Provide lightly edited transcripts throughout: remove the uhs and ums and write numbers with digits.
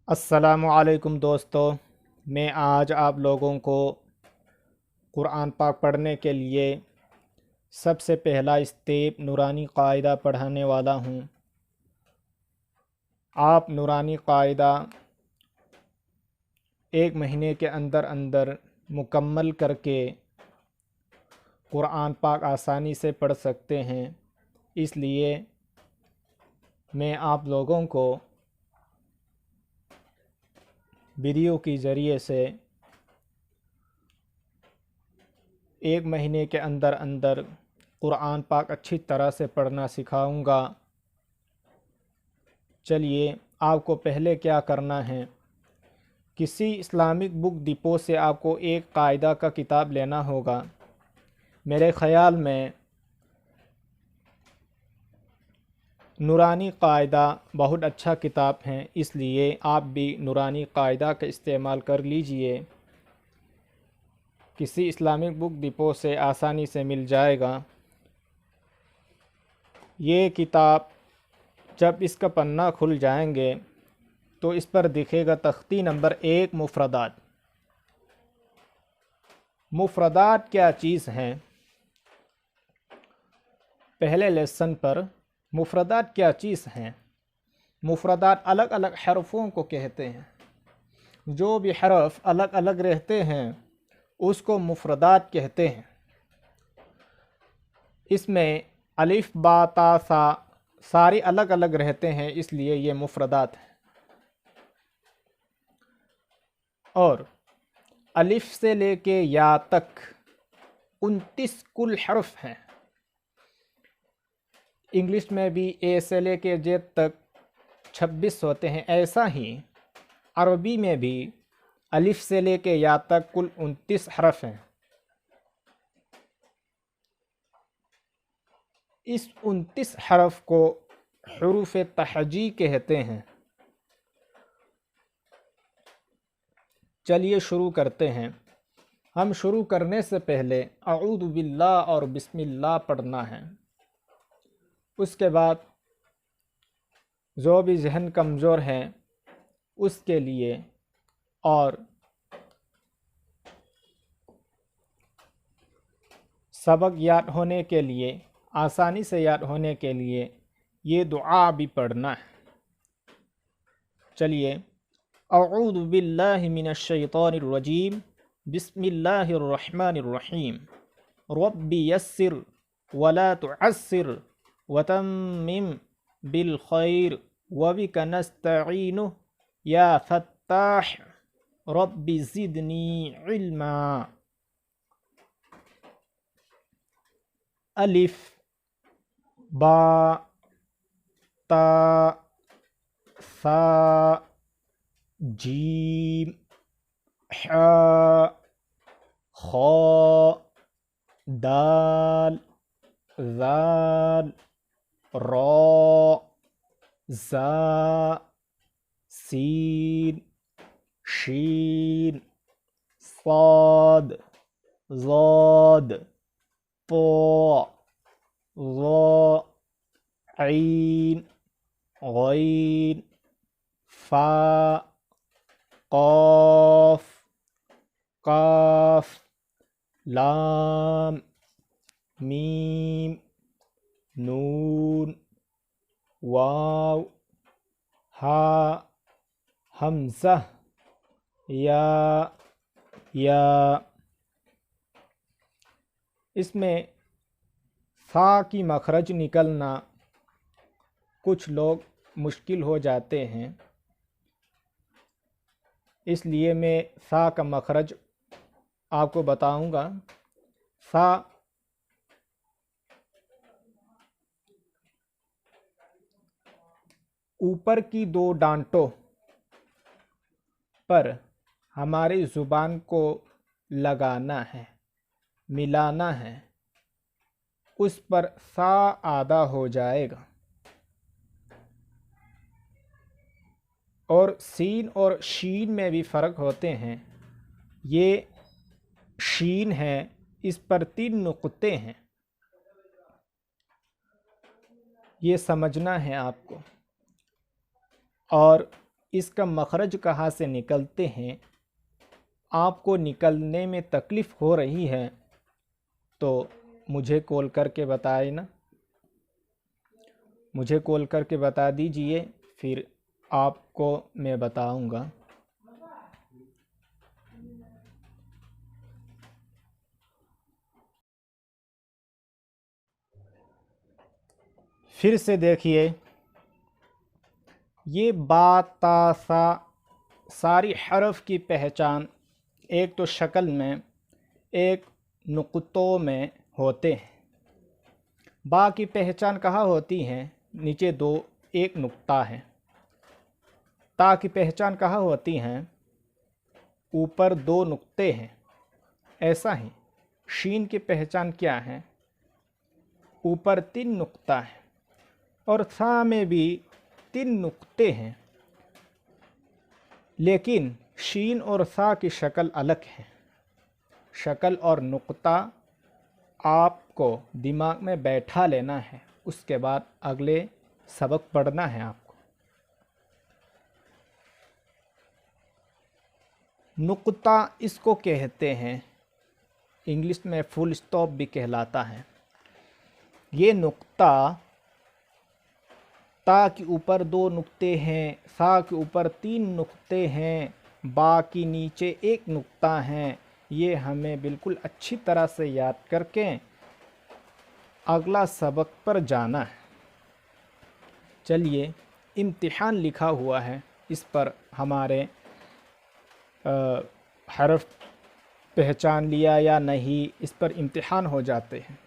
अस्सलामु अलैकुम दोस्तों। मैं आज आप लोगों को कुरान पाक पढ़ने के लिए सबसे पहला स्टेप नूरानी कायदा पढ़ाने वाला हूँ। आप नूरानी कायदा एक महीने के अंदर अंदर मुकम्मल करके कुरान पाक आसानी से पढ़ सकते हैं। इसलिए मैं आप लोगों को वीडियो के ज़रिए से एक महीने के अंदर अंदर कुरान पाक अच्छी तरह से पढ़ना सिखाऊंगा। चलिए, आपको पहले क्या करना है, किसी इस्लामिक बुक डिपो से आपको एक कायदा का किताब लेना होगा। मेरे ख़याल में नूरानी कायदा बहुत अच्छा किताब है, इसलिए आप भी नूरानी कायदा का इस्तेमाल कर लीजिए। किसी इस्लामिक बुक डिपो से आसानी से मिल जाएगा। ये किताब जब इसका पन्ना खुल जाएंगे तो इस पर दिखेगा तख्ती नंबर 1 मुफ़रदात। मुफ़रदात क्या चीज़ हैं? पहले लेसन पर मुफ़रदात क्या चीज़ हैं। मुफ़रदात अलग अलग हरफ़ों को कहते हैं। जो भी हरफ अलग अलग रहते हैं उसको मुफ़रदात कहते हैं। इसमें अलिफ बा ता सा सारी अलग अलग रहते हैं, इसलिए ये मुफ़रदात है। और अलिफ से लेके या तक 29 कुल हरफ हैं। इंग्लिश में भी ए से लेके जेड तक 26 होते हैं। ऐसा ही अरबी में भी अलिफ से लेके या तक कुल 29 हरफ हैं। इस 29 हरफ को हुरूफ तहजी कहते हैं। चलिए शुरू करते हैं। हम शुरू करने से पहले अऊज़ु बिल्लाह और बिस्मिल्लाह पढ़ना है। उसके बाद जो भी जहन कमज़ोर है उसके लिए और सबक याद होने के लिए, आसानी से याद होने के लिए ये दुआ भी पढ़ना है। चलिए, अऊज़ु बिल्लाहि मिनश शैतानिर रजीम, बिस्मिल्लाहिर रहमानिर रहीम, रब्बि यस्सिर वला तुअस्सिर वतम्मिम बिल खैर वबिका नस्तईनु या फत्ताह रब्बि ज़िदनी इल्मा। अलिफ बा ता सा जीम हा खा दाल ज़ाल रा ज़ा सीन शीन साद ज़ाद तो ऐन गैन फा क़ाफ काफ लाम मीम नून वाव हा हमज़ा या। इसमें फ़ा की मखरज निकलना कुछ लोग मुश्किल हो जाते हैं, इसलिए मैं फ़ा का मखरज आपको बताऊंगा। फ़ा ऊपर की दो डांटों पर हमारी ज़ुबान को लगाना है, मिलाना है, उस पर सा आदा हो जाएगा। और सीन और शीन में भी फ़र्क होते हैं। ये शीन है, इस पर 3 नुक्ते हैं, ये समझना है आपको। और इसका मखरज कहाँ से निकलते हैं, आपको निकलने में तकलीफ़ हो रही है तो मुझे कॉल करके बताए ना, मुझे कॉल करके बता दीजिए, फिर आपको मैं बताऊंगा। फिर से देखिए, ये बा ता सा सारी हरफ की पहचान एक तो शक्ल में, एक नुक्तों में होते हैं। बा की पहचान कहाँ होती है, नीचे दो एक नुक्ता है। ता की पहचान कहाँ होती हैं, ऊपर दो नुक्ते हैं। ऐसा ही शीन की पहचान क्या है, ऊपर 3 नुक्ता है और सा में भी 3 नुक्ते हैं। लेकिन शीन और सा की शक्ल अलग है। शक्ल और नुक्ता आपको दिमाग में बैठा लेना है, उसके बाद अगले सबक पढ़ना है आपको। नुक्ता इसको कहते हैं, इंग्लिश में फुल स्टॉप भी कहलाता है। ये नुक्ता ता के ऊपर 2 नुक्ते हैं, सा के ऊपर 3 नुक्ते हैं, बा की नीचे 1 नुक्ता है। ये हमें बिल्कुल अच्छी तरह से याद करके अगला सबक पर जाना है। चलिए, इम्तिहान लिखा हुआ है, इस पर हमारे हरफ पहचान लिया या नहीं, इस पर इम्तिहान हो जाते हैं।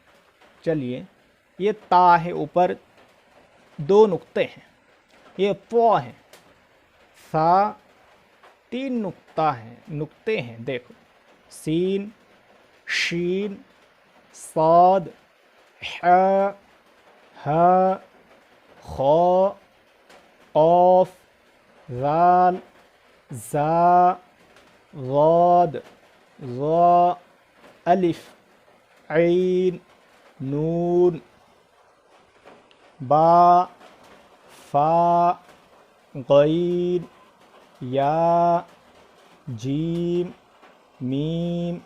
चलिए, ये ता है, ऊपर 2 नुक्ते हैं। ये पौ है, सा 3 नुक्ते हैं। देखो, सीन, शीन, साद, हा, हा, खा, ऑफ, जाल, जा, ज़ाद, ज़ा, अलिफ, ऐन, नून, बा, फा, गैन, या, जीम, मीम,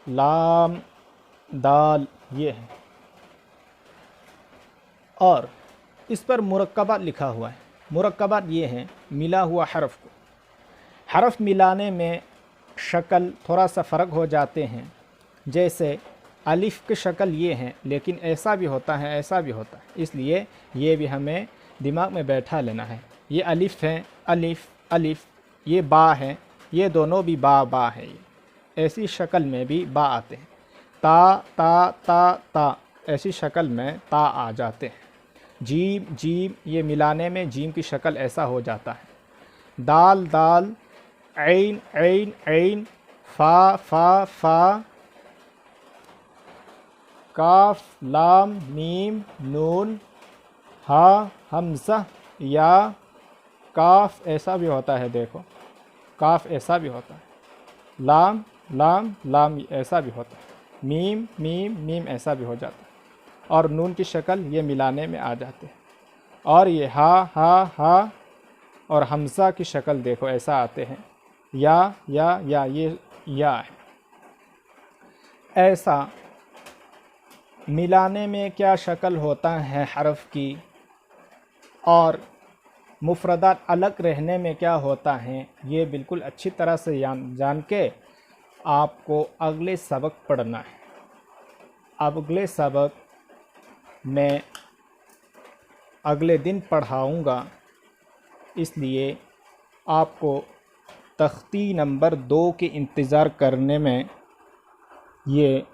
लाम, दाल, ये है। और इस पर मुरक्कबात लिखा हुआ है। मुरक्कबात ये हैं, मिला हुआ हरफ को। हरफ मिलाने में शक्ल थोड़ा सा फ़र्क हो जाते हैं। जैसे अलिफ़ की शक्ल ये हैं, लेकिन ऐसा भी होता है, ऐसा भी होता है, इसलिए ये भी हमें दिमाग में बैठा लेना है। ये अलिफ़ है, अलिफ़ अलिफ़, ये बा है, ये दोनों भी बा है। ये ऐसी शक्ल में भी बा आते हैं। ता ता ता ता, ऐसी शक्ल में ता आ जाते हैं। जीम जीम, ये मिलाने में जीम की शक्ल ऐसा हो जाता है। दाल दाल, ऐन ऐन ऐन, फा फा फा, काफ लाम मीम नून, हा हमज़ा या, काफ ऐसा भी होता है, देखो काफ ऐसा भी होता है, लाम लाम लाम ऐसा भी होता है, मीम मीम मीम ऐसा भी हो जाता है, और नून की शक्ल ये मिलाने में आ जाते हैं। और ये हा और हमज़ा की शक्ल देखो ऐसा आते हैं, या ये या है। ऐसा मिलाने में क्या शक्ल होता है हरफ की, और मुफ़रदात अलग रहने में क्या होता है, ये बिल्कुल अच्छी तरह से जान के आपको अगले सबक पढ़ना है। अगले सबक मैं अगले दिन पढ़ाऊँगा, इसलिए आपको तख्ती नंबर 2 के इंतज़ार करने में ये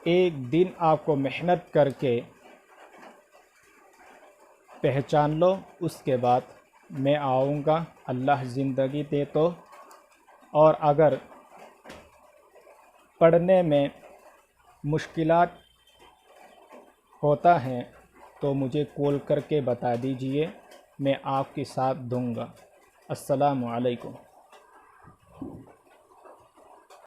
एक दिन आपको मेहनत करके पहचान लो। उसके बाद मैं आऊँगा, अल्लाह ज़िंदगी दे तो। और अगर पढ़ने में मुश्किलात होता है तो मुझे कॉल करके बता दीजिए, मैं आपके साथ दूँगा। अस्सलामु अलैकुम।